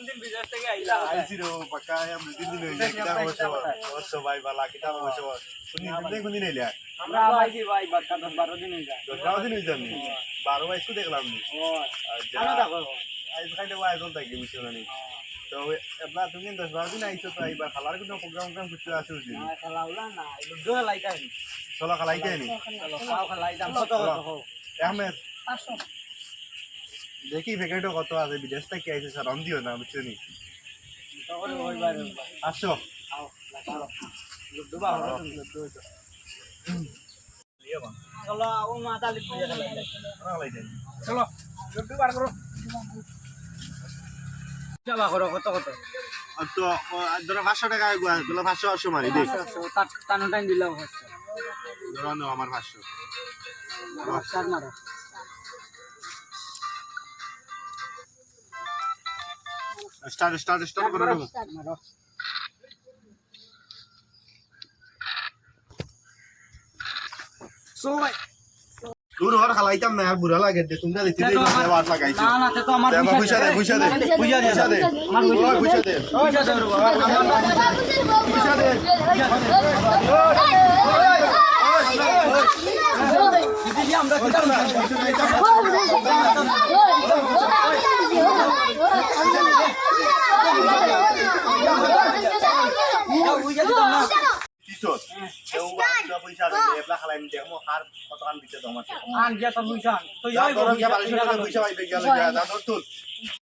দিন বিদেশ থেকে আইলা আইছি রে পাকা আমরা দিন দিন হইলা কিটা অবশ্য অবশ্য ভাই বালা কিটা অবশ্য কোন দিন হইলা আমরা ভাইজি ভাই বারকা 10-12 দিন হই যায় 10 দিন হইছে আমি 12 বাইশ কো দেখলাম নি ও জানো দেখো আইজ খাইতে আয়োজন থাকি বুঝছো না নি তো এবলা তুমি 10-12 দিন আইছো তো এইবার খালার কোনো প্রোগ্রাম করতে আসো বুঝলি না খেলাউলা না লুডো লাইকা নি চলো খালাইতে নি চলো খাও খালাই দাম কত কত হো আহমেদ 500 দেখি ভেকেটও কত আছে বিদেশ থেকে আইছে স্যার দিও না বুঝছো নি তখন হইবার আসো আও লাগাও লুডো বা হলো লুডো চলো ও মাথা লিখে খেলাই খালাইতে চলো লুডো বার করো যাবা করো কত কত আর তো ধরো 500 টাকা গুলো 500 800 মারি দেখ টানো টাইম দিলাম হচ্ছে ধরো নাও আমার 500 স্টার্ট মারো স্টার্ট করে দেবো মারো সো ভাই দূর হর খালাইতাম না আর বুড়া লাগে দে তোমরা দেখতে দিই বাদ লাগাইছো না না তে তো আমার পয়সা দে পয়সা দে পয়সা দে আমার পয়সা দে পয়সা দে পয়সা দে দিদি আমরা কিটা কিশোর কেউ পয়সা দে এবলা খালাইম দেখো আর কত কান দিতে তোমার আন গিয়া তো পয়সা তো যা তোর গিয়া বালিশ পয়সা পাইবে গেল যা তোর তুল